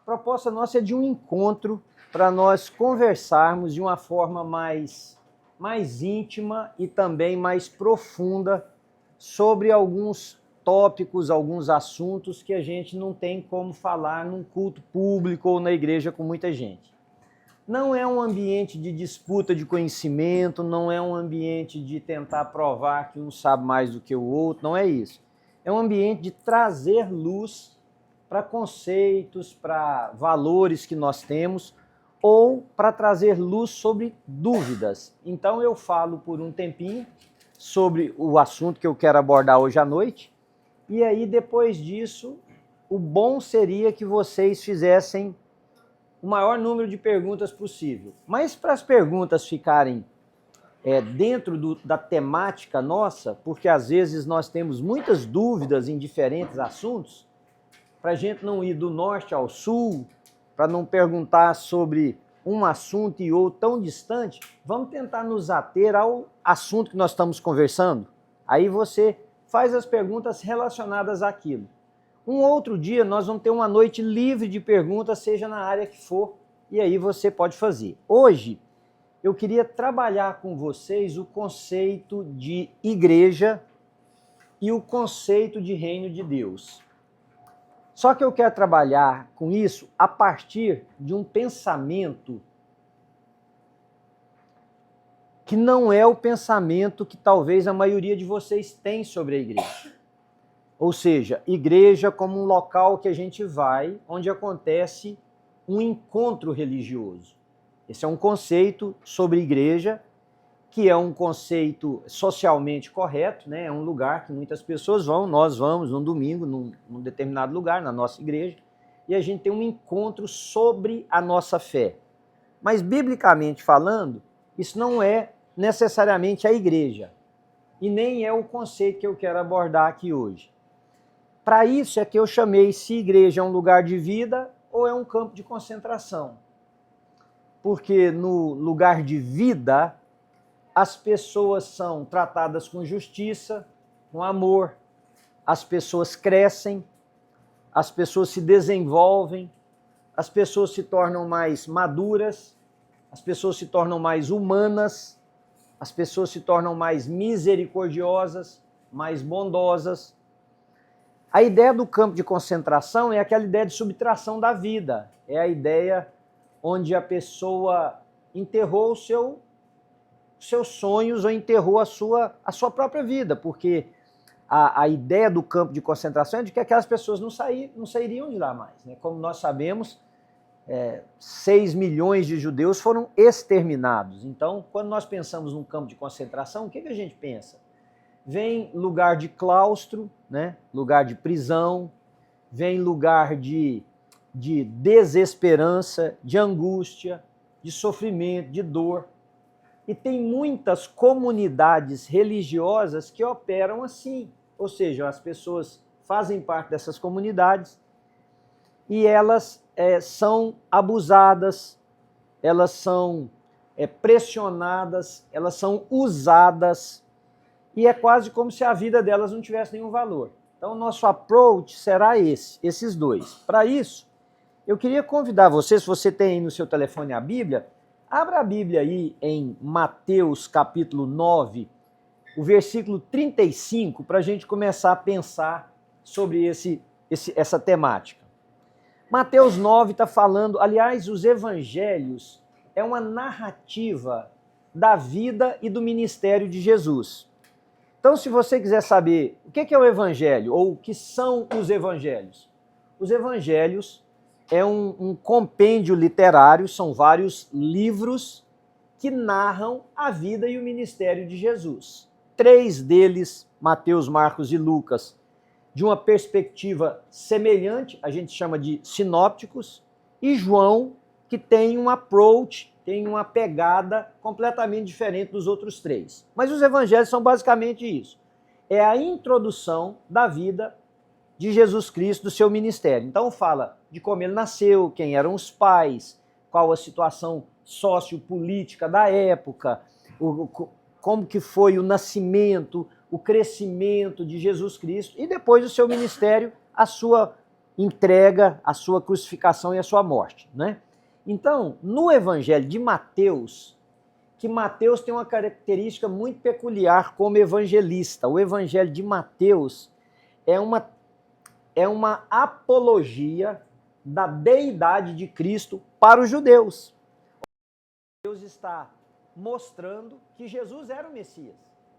proposta nossa é de um encontro para nós conversarmos de uma forma mais íntima e também mais profunda sobre alguns tópicos, alguns assuntos que a gente não tem como falar num culto público ou na igreja com muita gente. Não é um ambiente de disputa de conhecimento, não é um ambiente de tentar provar que um sabe mais do que o outro, não é isso. É um ambiente de trazer luz para conceitos, para valores que nós temos, ou para trazer luz sobre dúvidas. Então eu falo por um tempinho sobre o assunto que eu quero abordar hoje à noite, e aí depois disso, o bom seria que vocês fizessem o maior número de perguntas possível. Mas para as perguntas ficarem dentro da temática nossa, porque às vezes nós temos muitas dúvidas em diferentes assuntos, para a gente não ir do norte ao sul, para não perguntar sobre um assunto e outro tão distante, vamos tentar nos ater ao assunto que nós estamos conversando. Aí você faz as perguntas relacionadas àquilo. Um outro dia nós vamos ter uma noite livre de perguntas, seja na área que for, e aí você pode fazer. Hoje eu queria trabalhar com vocês o conceito de igreja e o conceito de reino de Deus. Só que eu quero trabalhar com isso a partir de um pensamento que não é o pensamento que talvez a maioria de vocês tem sobre a igreja. Ou seja, igreja como um local que a gente vai, onde acontece um encontro religioso. Esse é um conceito sobre igreja, que é um conceito socialmente correto, né? É um lugar que muitas pessoas vão, nós vamos num domingo, num determinado lugar, na nossa igreja, e a gente tem um encontro sobre a nossa fé. Mas, biblicamente falando, isso não é necessariamente a igreja, e nem é o conceito que eu quero abordar aqui hoje. Para isso é que eu chamei se igreja é um lugar de vida ou é um campo de concentração. Porque no lugar de vida, as pessoas são tratadas com justiça, com amor, as pessoas crescem, as pessoas se desenvolvem, as pessoas se tornam mais maduras, as pessoas se tornam mais humanas, as pessoas se tornam mais misericordiosas, mais bondosas. A ideia do campo de concentração é aquela ideia de subtração da vida, é a ideia onde a pessoa enterrou seus sonhos ou enterrou a sua própria vida, porque a ideia do campo de concentração é de que aquelas pessoas não sairiam de lá mais. Né? Como nós sabemos, 6 milhões de judeus foram exterminados. Então, quando nós pensamos num campo de concentração, o que a gente pensa? Vem lugar de claustro, né? Lugar de prisão, vem lugar de desesperança, de angústia, de sofrimento, de dor. E tem muitas comunidades religiosas que operam assim, ou seja, as pessoas fazem parte dessas comunidades e elas são abusadas, elas são pressionadas, elas são usadas e é quase como se a vida delas não tivesse nenhum valor. Então, o nosso approach será esses dois. Para isso, eu queria convidar você, se você tem aí no seu telefone a Bíblia, abra a Bíblia aí em Mateus capítulo 9, o versículo 35, para a gente começar a pensar sobre essa temática. Mateus 9 está falando, aliás, os evangelhos é uma narrativa da vida e do ministério de Jesus. Então, se você quiser saber o que é o evangelho, ou o que são os evangelhos, os evangelhos é um compêndio literário, são vários livros que narram a vida e o ministério de Jesus. 3 deles, Mateus, Marcos e Lucas, de uma perspectiva semelhante, a gente chama de sinópticos, e João, que tem um approach, tem uma pegada completamente diferente dos outros 3. Mas os evangelhos são basicamente isso. É a introdução da vida de Jesus Cristo, do seu ministério. Então fala de como ele nasceu, quem eram os pais, qual a situação sociopolítica da época, como que foi o nascimento, o crescimento de Jesus Cristo e depois o seu ministério, a sua entrega a sua crucificação e a sua morte, né? Então, no Evangelho de Mateus, que Mateus tem uma característica muito peculiar como evangelista. O Evangelho de Mateus é uma apologia da deidade de Cristo para os judeus. Deus está mostrando que Jesus era o Messias.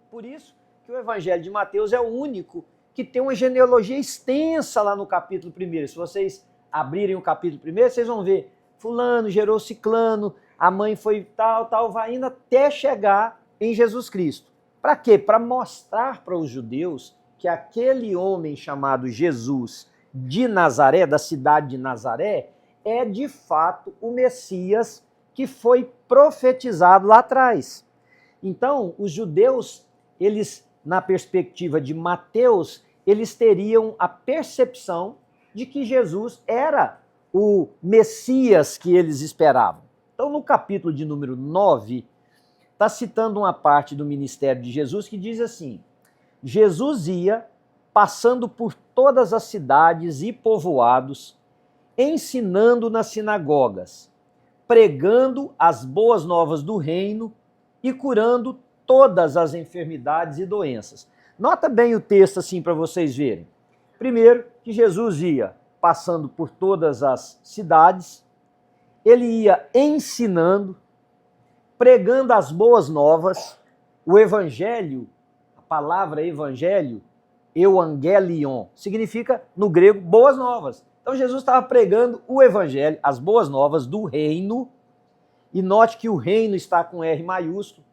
Por isso que o Evangelho de Mateus é o único que tem uma genealogia extensa lá no capítulo 1. Se vocês abrirem o capítulo 1, vocês vão ver fulano gerou ciclano, a mãe foi tal, vai indo até chegar em Jesus Cristo. Para quê? Para mostrar para os judeus que aquele homem chamado Jesus de Nazaré, da cidade de Nazaré, é de fato o Messias que foi profetizado lá atrás. Então, os judeus, eles, na perspectiva de Mateus, eles teriam a percepção de que Jesus era o Messias que eles esperavam. Então, no capítulo de número 9, está citando uma parte do ministério de Jesus que diz assim: Jesus ia passando por todas as cidades e povoados, ensinando nas sinagogas, pregando as boas novas do reino e curando todas as enfermidades e doenças. Nota bem o texto assim para vocês verem. Primeiro, que Jesus ia passando por todas as cidades, ele ia ensinando, pregando as boas novas. O evangelho, a palavra evangelho, euangelion, significa no grego boas novas. Então Jesus estava pregando o evangelho, as boas novas do reino, e note que o reino está com R maiúsculo,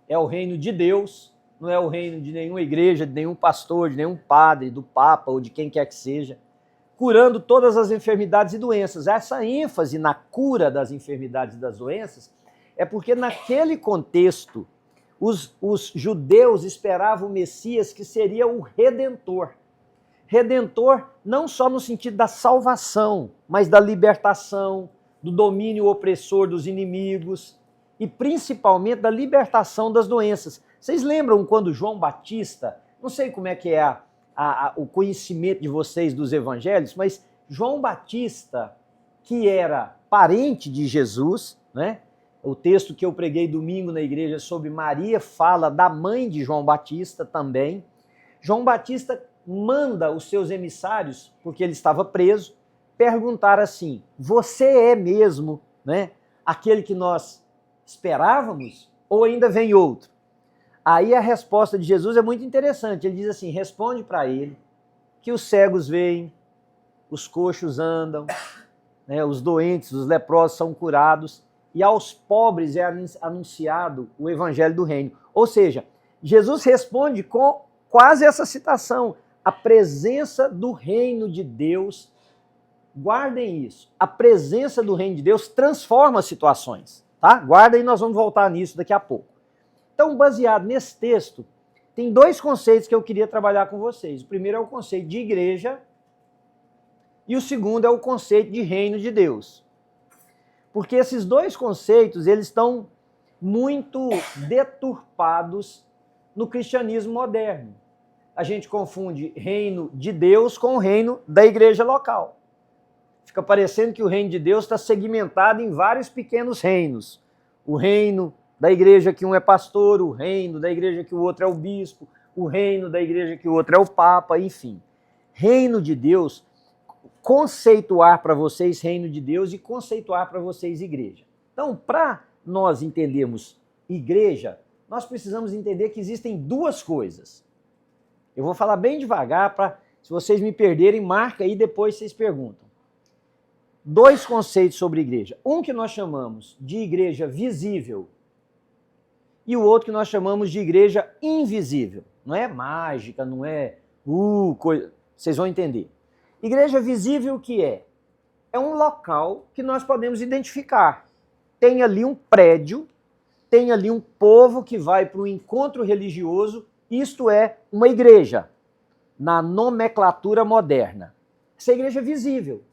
é o reino de Deus, não é o reino de nenhuma igreja, de nenhum pastor, de nenhum padre, do papa ou de quem quer que seja, curando todas as enfermidades e doenças. Essa ênfase na cura das enfermidades e das doenças é porque naquele contexto os judeus esperavam o Messias que seria o Redentor. Redentor não só no sentido da salvação, mas da libertação, do domínio opressor dos inimigos e principalmente da libertação das doenças. Vocês lembram quando João Batista, não sei como é que é o conhecimento de vocês dos evangelhos, mas João Batista, que era parente de Jesus, né? O texto que eu preguei domingo na igreja sobre Maria fala da mãe de João Batista também. João Batista manda os seus emissários, porque ele estava preso, perguntar assim: você é mesmo, né, aquele que nós esperávamos ou ainda vem outro? Aí a resposta de Jesus é muito interessante. Ele diz assim: responde para ele que os cegos veem, os coxos andam, né, os doentes, os leprosos são curados e aos pobres é anunciado o evangelho do reino. Ou seja, Jesus responde com quase essa citação: a presença do reino de Deus, guardem isso, a presença do reino de Deus transforma situações, tá? Guardem, nós vamos voltar nisso daqui a pouco. Então, baseado nesse texto, tem dois conceitos que eu queria trabalhar com vocês. O primeiro é o conceito de igreja e o segundo é o conceito de reino de Deus. Porque esses dois conceitos, eles estão muito deturpados no cristianismo moderno. A gente confunde reino de Deus com o reino da igreja local. Fica parecendo que o reino de Deus está segmentado em vários pequenos reinos. O reino da igreja que um é pastor, o reino da igreja que o outro é o bispo, o reino da igreja que o outro é o papa, enfim. Reino de Deus, conceituar para vocês reino de Deus e conceituar para vocês igreja. Então, para nós entendermos igreja, nós precisamos entender que existem duas coisas. Eu vou falar bem devagar para, se vocês me perderem, marca aí, depois vocês perguntam. Dois conceitos sobre igreja. Um que nós chamamos de igreja visível e o outro que nós chamamos de igreja invisível. Não é mágica, não é coisa. Vocês vão entender. Igreja visível o que é? É um local que nós podemos identificar. Tem ali um prédio, tem ali um povo que vai para um encontro religioso, isto é uma igreja, na nomenclatura moderna. Essa é a igreja visível.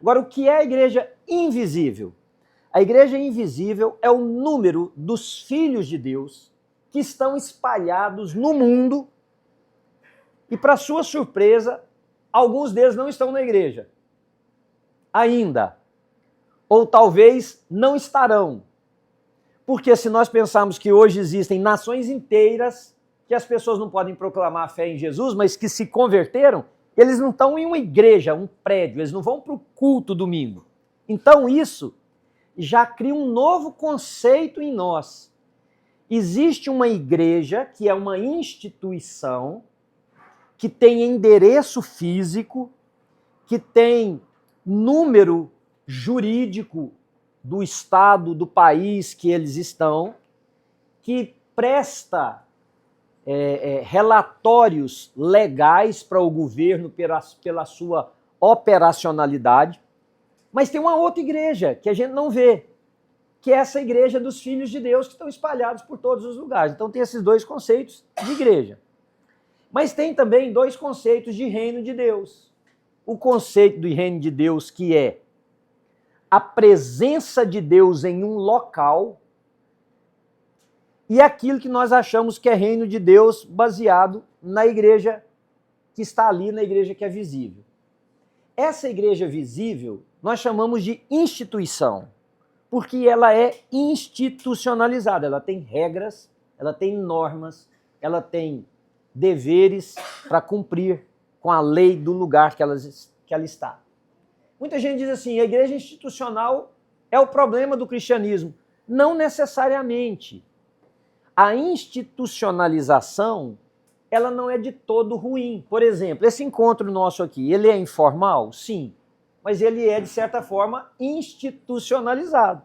Agora, o que é a igreja invisível? A igreja invisível é o número dos filhos de Deus que estão espalhados no mundo e, para sua surpresa, alguns deles não estão na igreja. ainda. Ou talvez não estarão. Porque se nós pensarmos que hoje existem nações inteiras que as pessoas não podem proclamar a fé em Jesus, mas que se converteram, eles não estão em uma igreja, um prédio, eles não vão para o culto domingo. Então isso já cria um novo conceito em nós. Existe uma igreja que é uma instituição que tem endereço físico, que tem número jurídico do estado, do país que eles estão, que presta relatórios legais para o governo pela sua operacionalidade, mas tem uma outra igreja que a gente não vê, que é essa igreja dos filhos de Deus que estão espalhados por todos os lugares. Então tem esses dois conceitos de igreja. Mas tem também dois conceitos de reino de Deus. O conceito do reino de Deus, que é a presença de Deus em um local, e aquilo que nós achamos que é reino de Deus baseado na igreja que está ali, na igreja que é visível. Essa igreja visível nós chamamos de instituição, porque ela é institucionalizada, ela tem regras, ela tem normas, ela tem deveres para cumprir com a lei do lugar que ela está. Muita gente diz assim, a igreja institucional é o problema do cristianismo. Não necessariamente. A institucionalização, ela não é de todo ruim. Por exemplo, esse encontro nosso aqui, ele é informal? Sim, mas ele é, de certa forma, institucionalizado.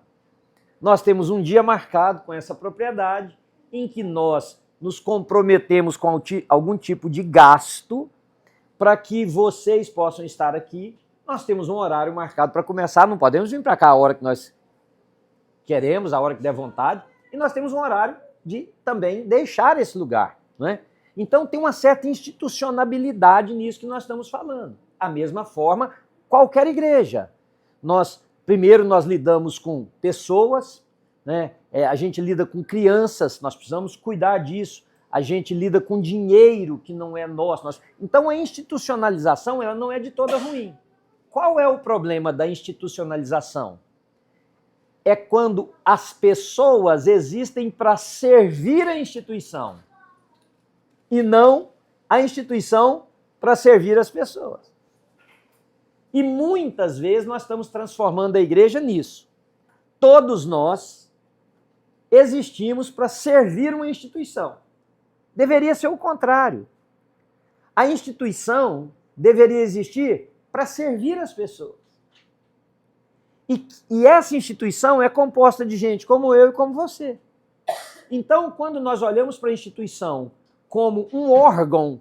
Nós temos um dia marcado com essa propriedade, em que nós nos comprometemos com algum tipo de gasto para que vocês possam estar aqui. Nós temos um horário marcado para começar, não podemos vir para cá a hora que nós queremos, a hora que der vontade, e nós temos um horário de também deixar esse lugar, não é? Então tem uma certa institucionalidade nisso que nós estamos falando. A mesma forma, qualquer igreja. Primeiro nós lidamos com pessoas, né? A gente lida com crianças, nós precisamos cuidar disso. A gente lida com dinheiro que não é nosso. Então a institucionalização ela não é de toda ruim. Qual é o problema da institucionalização? É quando as pessoas existem para servir a instituição e não a instituição para servir as pessoas. E muitas vezes nós estamos transformando a igreja nisso. Todos nós existimos para servir uma instituição. Deveria ser o contrário. A instituição deveria existir para servir as pessoas. E essa instituição é composta de gente como eu e como você. Então, quando nós olhamos para a instituição como um órgão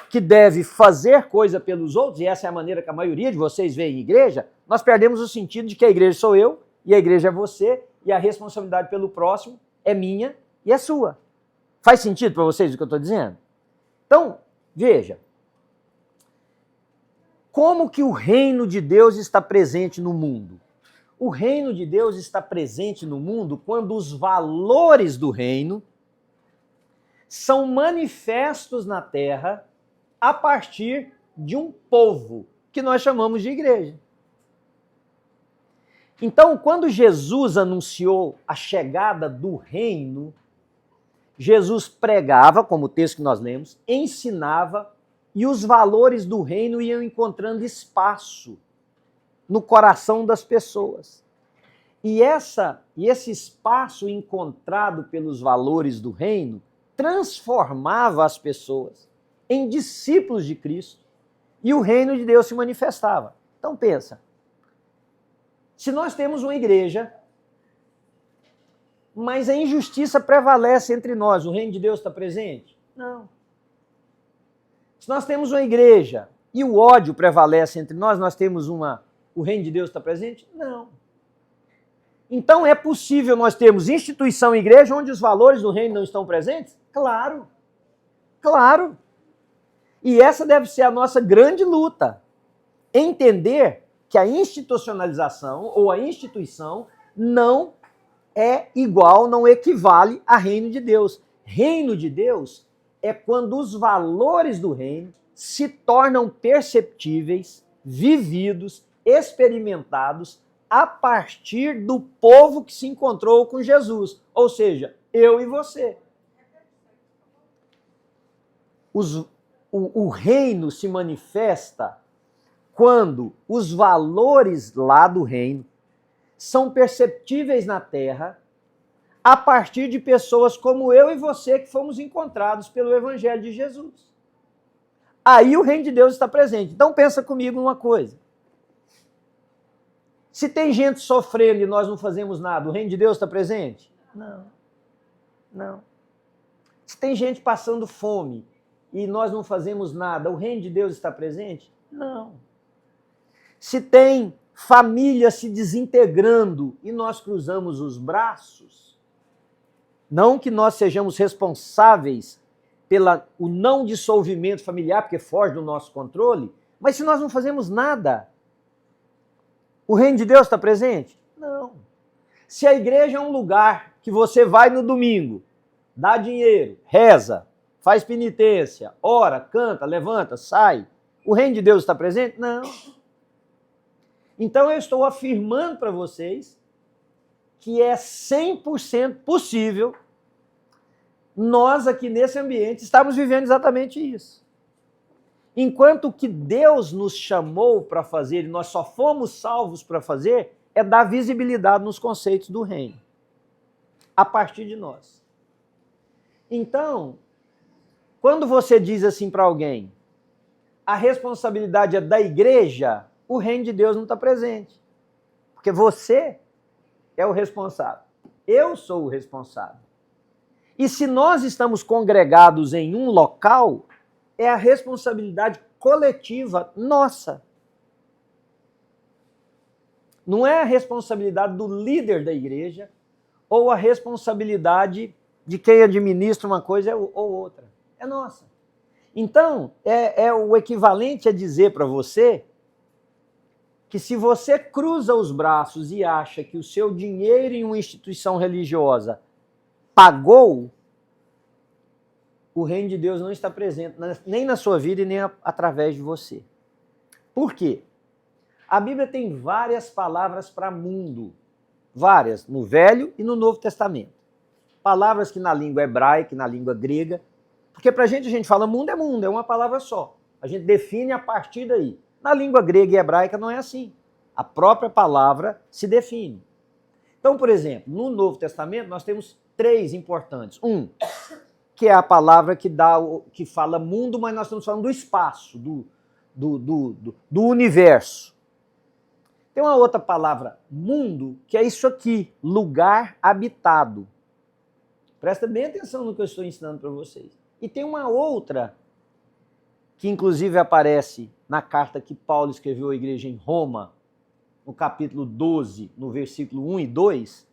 que deve fazer coisa pelos outros, e essa é a maneira que a maioria de vocês vê em igreja, nós perdemos o sentido de que a igreja sou eu, e a igreja é você, e a responsabilidade pelo próximo é minha e é sua. Faz sentido para vocês o que eu estou dizendo? Então, veja, como que o reino de Deus está presente no mundo? O reino de Deus está presente no mundo quando os valores do reino são manifestos na terra a partir de um povo que nós chamamos de igreja. Então, quando Jesus anunciou a chegada do reino, Jesus pregava, como o texto que nós lemos, ensinava, e os valores do reino iam encontrando espaço no coração das pessoas. E esse espaço encontrado pelos valores do reino transformava as pessoas em discípulos de Cristo e o reino de Deus se manifestava. Então pensa, se nós temos uma igreja, mas a injustiça prevalece entre nós, o reino de Deus está presente? Não. Se nós temos uma igreja e o ódio prevalece entre nós, o reino de Deus está presente? Não. Então é possível nós termos instituição e igreja onde os valores do reino não estão presentes? Claro. Claro. E essa deve ser a nossa grande luta. Entender que a institucionalização ou a instituição não é igual, não equivale a reino de Deus. Reino de Deus é quando os valores do reino se tornam perceptíveis, vividos, experimentados a partir do povo que se encontrou com Jesus, ou seja, eu e você. O reino se manifesta quando os valores lá do reino são perceptíveis na terra a partir de pessoas como eu e você que fomos encontrados pelo Evangelho de Jesus. Aí o reino de Deus está presente. Então pensa comigo uma coisa. Se tem gente sofrendo e nós não fazemos nada, o reino de Deus está presente? Não. Não. Se tem gente passando fome e nós não fazemos nada, o reino de Deus está presente? Não. Se tem família se desintegrando e nós cruzamos os braços, não que nós sejamos responsáveis pelo não dissolvimento familiar, porque foge do nosso controle, mas se nós não fazemos nada, o reino de Deus está presente? Não. Se a igreja é um lugar que você vai no domingo, dá dinheiro, reza, faz penitência, ora, canta, levanta, sai, o reino de Deus está presente? Não. Então eu estou afirmando para vocês que é 100% possível nós aqui nesse ambiente estamos vivendo exatamente isso. Enquanto o que Deus nos chamou para fazer, e nós só fomos salvos para fazer, é dar visibilidade nos conceitos do reino, a partir de nós. Então, quando você diz assim para alguém, a responsabilidade é da igreja, o reino de Deus não está presente. Porque você é o responsável. Eu sou o responsável. E se nós estamos congregados em um local, é a responsabilidade coletiva nossa. Não é a responsabilidade do líder da igreja ou a responsabilidade de quem administra uma coisa ou outra. É nossa. Então, é o equivalente a dizer para você que se você cruza os braços e acha que o seu dinheiro em uma instituição religiosa pagou, o reino de Deus não está presente nem na sua vida e nem através de você. Por quê? A Bíblia tem várias palavras para mundo, várias, no Velho e no Novo Testamento. Palavras que na língua hebraica, na língua grega, porque para a gente fala mundo, é uma palavra só. A gente define a partir daí. Na língua grega e hebraica não é assim. A própria palavra se define. Então, por exemplo, no Novo Testamento nós temos 3 importantes. Um, que é a palavra que fala mundo, mas nós estamos falando do espaço, do universo. Tem uma outra palavra, mundo, que é isso aqui, lugar habitado. Presta bem atenção no que eu estou ensinando para vocês. E tem uma outra, que inclusive aparece na carta que Paulo escreveu à igreja em Roma, no capítulo 12, no versículo 1 e 2,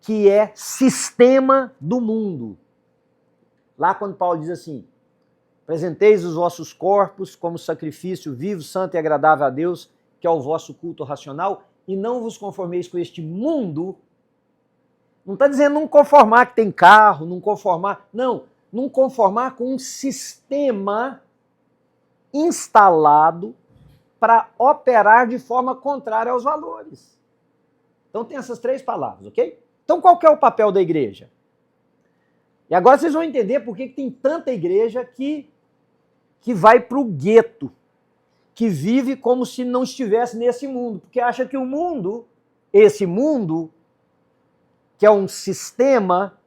que é sistema do mundo. Lá quando Paulo diz assim, apresenteis os vossos corpos como sacrifício vivo, santo e agradável a Deus, que é o vosso culto racional, e não vos conformeis com este mundo. Não está dizendo não conformar que tem carro, não conformar, não conformar com um sistema instalado para operar de forma contrária aos valores. Então tem essas 3 palavras, ok? Então qual que é o papel da igreja? E agora vocês vão entender por que tem tanta igreja que vai para o gueto, que vive como se não estivesse nesse mundo, porque acha que o mundo, esse mundo, que é um sistema,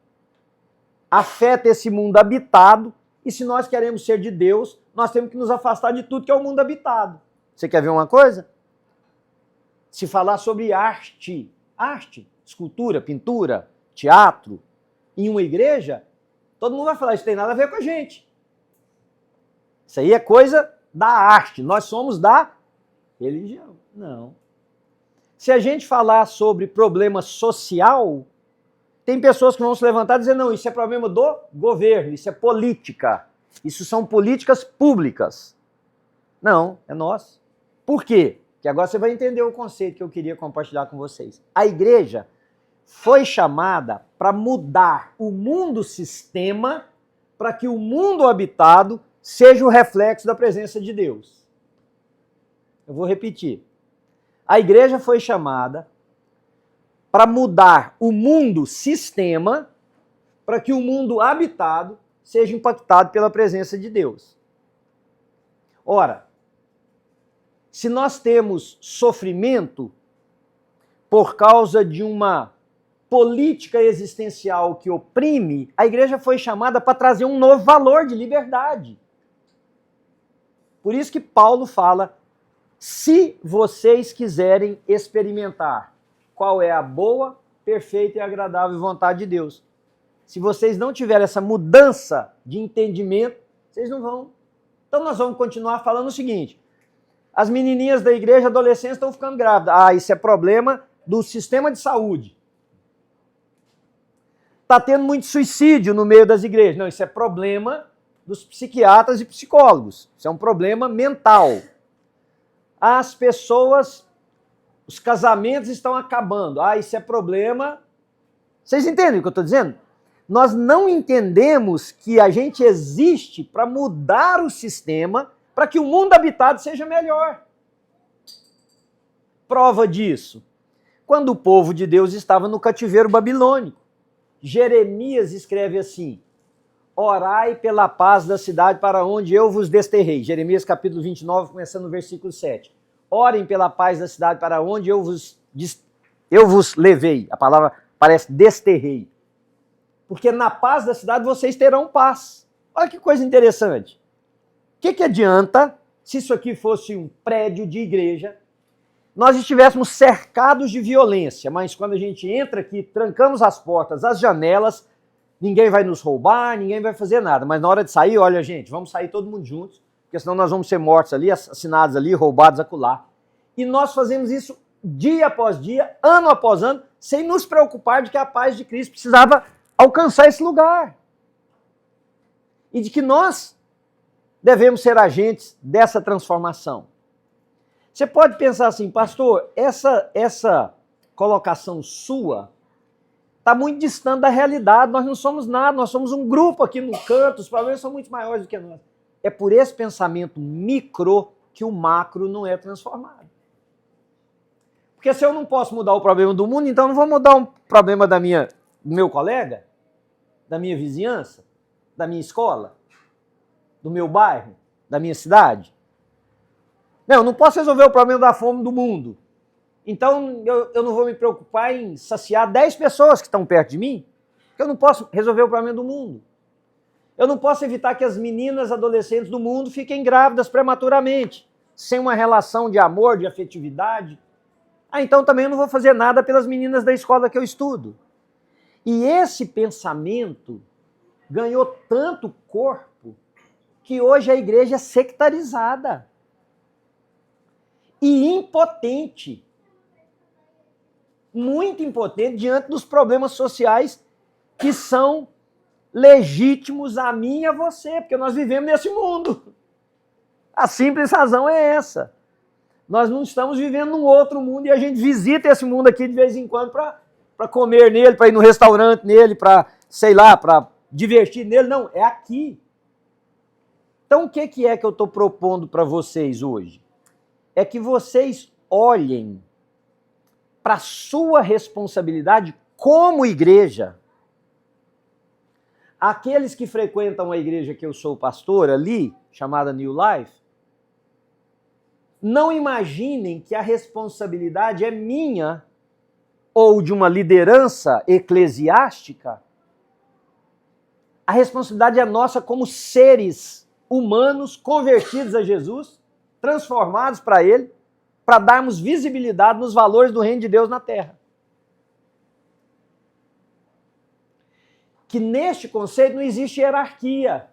afeta esse mundo habitado, e se nós queremos ser de Deus, nós temos que nos afastar de tudo que é o mundo habitado. Você quer ver uma coisa? Se falar sobre arte, escultura, pintura, teatro, em uma igreja, todo mundo vai falar, isso tem nada a ver com a gente. Isso aí é coisa da arte, nós somos da religião. Não. Se a gente falar sobre problema social, tem pessoas que vão se levantar e dizer, não, isso é problema do governo, isso é política, isso são políticas públicas. Não, é nosso. Por quê? Que agora você vai entender o conceito que eu queria compartilhar com vocês. A igreja foi chamada para mudar o mundo sistema para que o mundo habitado seja o reflexo da presença de Deus. Eu vou repetir. A igreja foi chamada para mudar o mundo sistema, para que o mundo habitado seja impactado pela presença de Deus. Ora, se nós temos sofrimento por causa de uma política existencial que oprime, a igreja foi chamada para trazer um novo valor de liberdade. Por isso que Paulo fala, se vocês quiserem experimentar qual é a boa, perfeita e agradável vontade de Deus. Se vocês não tiverem essa mudança de entendimento, vocês não vão. Então nós vamos continuar falando o seguinte, as menininhas da igreja, adolescentes, estão ficando grávidas. Ah, isso é problema do sistema de saúde. Está tendo muito suicídio no meio das igrejas. Não, isso é problema dos psiquiatras e psicólogos. Isso é um problema mental. As pessoas, os casamentos estão acabando. Ah, isso é problema... Vocês entendem o que eu estou dizendo? Nós não entendemos que a gente existe para mudar o sistema, para que o mundo habitado seja melhor. Prova disso. Quando o povo de Deus estava no cativeiro babilônico, Jeremias escreve assim, orai pela paz da cidade para onde eu vos desterrei. Jeremias capítulo 29, começando no versículo 7. Orem pela paz da cidade para onde eu vos levei. A palavra parece desterrei. Porque na paz da cidade vocês terão paz. Olha que coisa interessante. O que adianta se isso aqui fosse um prédio de igreja, nós estivéssemos cercados de violência, mas quando a gente entra aqui, trancamos as portas, as janelas, ninguém vai nos roubar, ninguém vai fazer nada. Mas na hora de sair, olha gente, vamos sair todo mundo juntos, porque senão nós vamos ser mortos ali, assassinados ali, roubados acolá. E nós fazemos isso dia após dia, ano após ano, sem nos preocupar de que a paz de Cristo precisava alcançar esse lugar. E de que nós devemos ser agentes dessa transformação. Você pode pensar assim, pastor, essa colocação sua está muito distante da realidade, nós não somos nada, nós somos um grupo aqui no canto, os problemas são muito maiores do que nós. É por esse pensamento micro que o macro não é transformado. Porque se eu não posso mudar o problema do mundo, então eu não vou mudar o problema do meu colega, da minha vizinhança, da minha escola, do meu bairro, da minha cidade. Não, eu não posso resolver o problema da fome do mundo. Então eu não vou me preocupar em saciar 10 pessoas que estão perto de mim, porque eu não posso resolver o problema do mundo. Eu não posso evitar que as meninas adolescentes do mundo fiquem grávidas prematuramente, sem uma relação de amor, de afetividade. Ah, então também eu não vou fazer nada pelas meninas da escola que eu estudo. E esse pensamento ganhou tanto corpo que hoje a igreja é sectarizada e impotente. Muito impotente diante dos problemas sociais que são legítimos a mim e a você, porque nós vivemos nesse mundo. A simples razão é essa. Nós não estamos vivendo num outro mundo e a gente visita esse mundo aqui de vez em quando para comer nele, para ir no restaurante nele, para, sei lá, para divertir nele. Não, é aqui. Então o que é que eu estou propondo para vocês hoje? É que vocês olhem para a sua responsabilidade como igreja. Aqueles que frequentam a igreja que eu sou pastor ali, chamada New Life, não imaginem que a responsabilidade é minha ou de uma liderança eclesiástica. A responsabilidade é nossa como seres humanos convertidos a Jesus, transformados para Ele, para darmos visibilidade nos valores do reino de Deus na terra. Que neste conceito não existe hierarquia,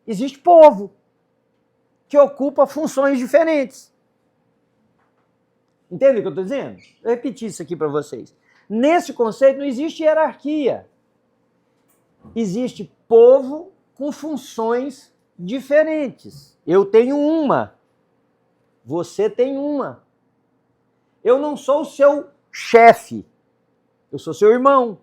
existe povo que ocupa funções diferentes. Entende o que eu estou dizendo? Eu repeti isso aqui para vocês. Nesse conceito não existe hierarquia. Existe povo com funções diferentes. Eu tenho uma. Você tem uma. Eu não sou o seu chefe. Eu sou seu irmão,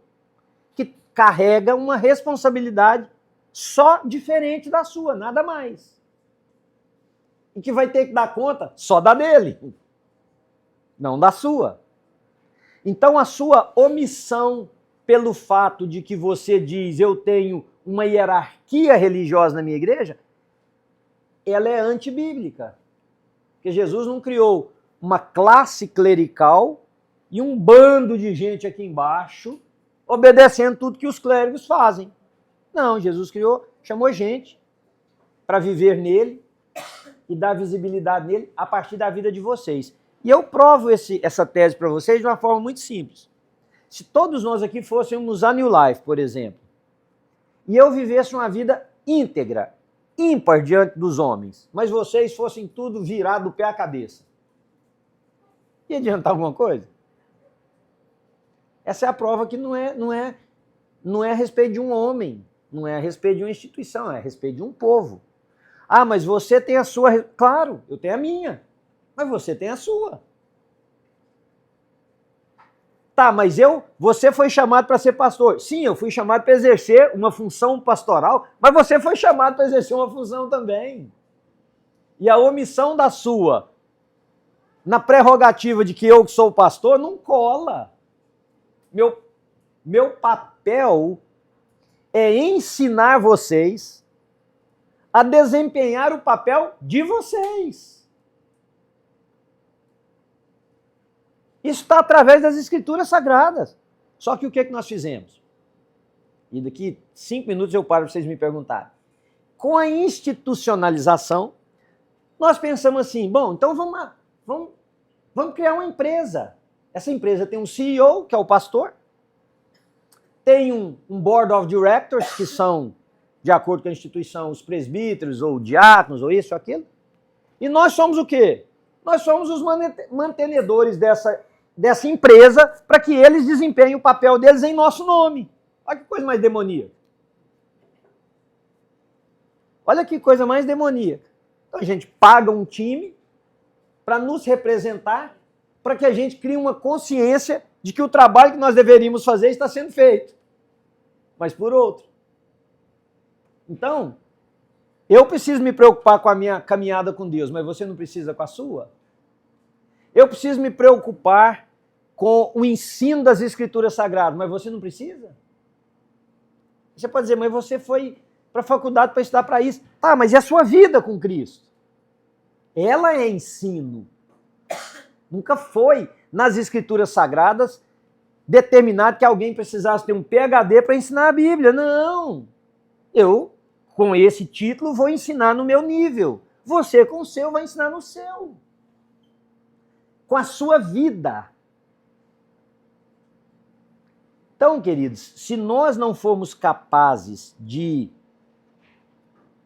que carrega uma responsabilidade só diferente da sua, nada mais. E que vai ter que dar conta só da dele. não da sua. Então a sua omissão pelo fato de que você diz eu tenho uma hierarquia religiosa na minha igreja, ela é antibíblica. Porque Jesus não criou uma classe clerical e um bando de gente aqui embaixo obedecendo tudo que os clérigos fazem. Não, Jesus chamou gente para viver nele e dar visibilidade nele a partir da vida de vocês. E eu provo essa tese para vocês de uma forma muito simples. Se todos nós aqui fôssemos a New Life, por exemplo, e eu vivesse uma vida íntegra, ímpar diante dos homens, mas vocês fossem tudo virado do pé à cabeça, ia adiantar alguma coisa? Essa é a prova que não é a respeito de um homem, não é a respeito de uma instituição, é a respeito de um povo. Ah, mas você tem a sua... Claro, eu tenho a minha, mas você tem a sua. Tá, mas você foi chamado para ser pastor. Sim, eu fui chamado para exercer uma função pastoral, mas você foi chamado para exercer uma função também. E a omissão da sua na prerrogativa de que eu sou pastor não cola. Meu papel é ensinar vocês a desempenhar o papel de vocês. Isso está através das Escrituras Sagradas. Só que o que é que nós fizemos? E daqui 5 minutos eu paro para vocês me perguntarem. Com a institucionalização, nós pensamos assim, bom, então vamos lá, vamos criar uma empresa. Essa empresa tem um CEO, que é o pastor, tem um Board of Directors, que são, de acordo com a instituição, os presbíteros, ou diáconos, ou isso ou aquilo. E nós somos o quê? Nós somos os mantenedores dessa empresa para que eles desempenhem o papel deles em nosso nome. Olha que coisa mais demoníaca. Olha que coisa mais demoníaca. Então a gente paga um time para nos representar, para que a gente crie uma consciência de que o trabalho que nós deveríamos fazer está sendo feito, mas por outro. Então, eu preciso me preocupar com a minha caminhada com Deus, mas você não precisa com a sua? Eu preciso me preocupar com o ensino das Escrituras Sagradas, mas você não precisa? Você pode dizer, mas você foi para a faculdade para estudar para isso. Tá, mas e a sua vida com Cristo? Ela é ensino. Nunca foi nas Escrituras Sagradas determinado que alguém precisasse ter um PhD para ensinar a Bíblia. Não. Eu, com esse título, vou ensinar no meu nível. Você, com o seu, vai ensinar no seu. Com a sua vida. Então, queridos, se nós não formos capazes de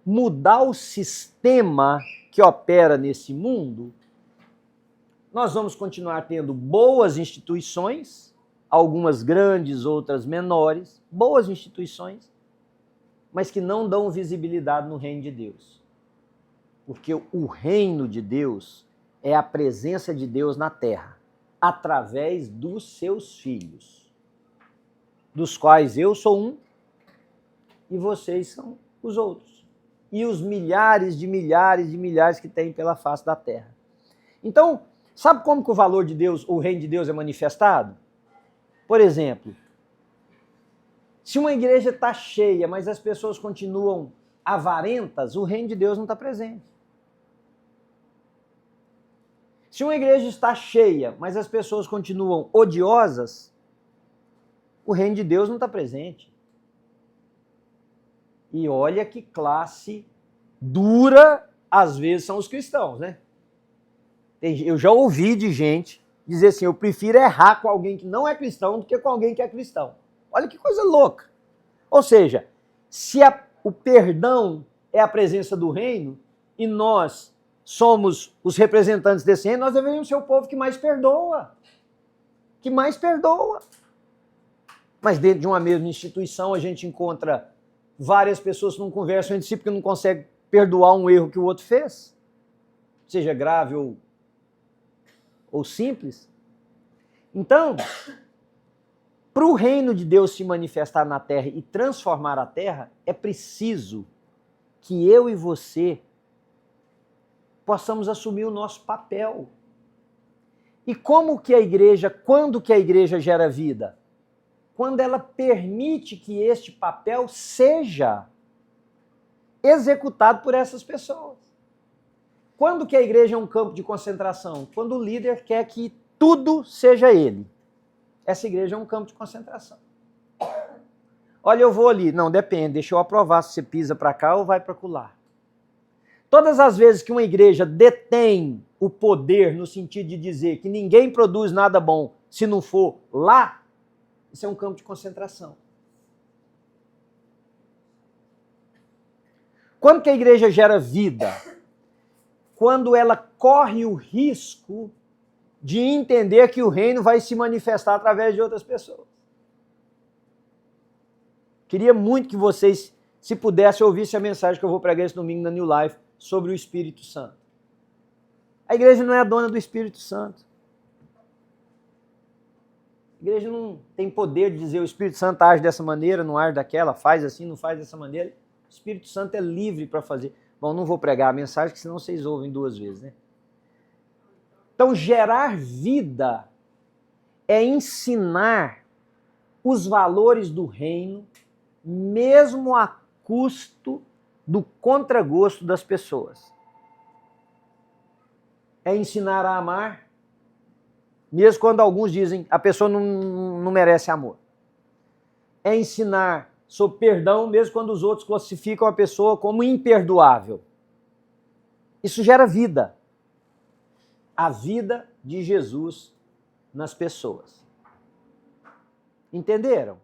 mudar o sistema que opera nesse mundo, nós vamos continuar tendo boas instituições, algumas grandes, outras menores, boas instituições, mas que não dão visibilidade no reino de Deus. Porque o reino de Deus é a presença de Deus na terra, através dos seus filhos, dos quais eu sou um e vocês são os outros. E os milhares de milhares de milhares que tem pela face da terra. Então, sabe como que o valor de Deus, o reino de Deus é manifestado? Por exemplo, se uma igreja está cheia, mas as pessoas continuam avarentas, o reino de Deus não está presente. Se uma igreja está cheia, mas as pessoas continuam odiosas, o reino de Deus não está presente. E olha que classe dura, às vezes, são os cristãos, né? Eu já ouvi de gente dizer assim, eu prefiro errar com alguém que não é cristão do que com alguém que é cristão. Olha que coisa louca. Ou seja, se o perdão é a presença do reino e nós somos os representantes desse reino, nós deveríamos ser o povo que mais perdoa. Que mais perdoa. Mas dentro de uma mesma instituição a gente encontra várias pessoas que não conversam entre si porque não conseguem perdoar um erro que o outro fez, seja grave ou simples. Então, para o reino de Deus se manifestar na terra e transformar a terra, é preciso que eu e você possamos assumir o nosso papel. E quando que a igreja gera vida? Quando ela permite que este papel seja executado por essas pessoas. Quando que a igreja é um campo de concentração? Quando o líder quer que tudo seja ele. Essa igreja é um campo de concentração. Olha, eu vou ali. Não, depende, deixa eu aprovar se você pisa para cá ou vai para lá. Todas as vezes que uma igreja detém o poder no sentido de dizer que ninguém produz nada bom se não for lá, isso é um campo de concentração. Quando que a igreja gera vida? Quando ela corre o risco de entender que o reino vai se manifestar através de outras pessoas. Queria muito que vocês, se pudessem, ouvissem a mensagem que eu vou pregar esse domingo na New Life sobre o Espírito Santo. A igreja não é a dona do Espírito Santo. A igreja não tem poder de dizer o Espírito Santo age dessa maneira, não age daquela, faz assim, não faz dessa maneira. O Espírito Santo é livre para fazer. Bom, não vou pregar a mensagem, porque senão vocês ouvem duas vezes, né? Então, gerar vida é ensinar os valores do reino, mesmo a custo do contragosto das pessoas. É ensinar a amar, mesmo quando alguns dizem a pessoa não merece amor. É ensinar sobre perdão, mesmo quando os outros classificam a pessoa como imperdoável. Isso gera vida. A vida de Jesus nas pessoas. Entenderam?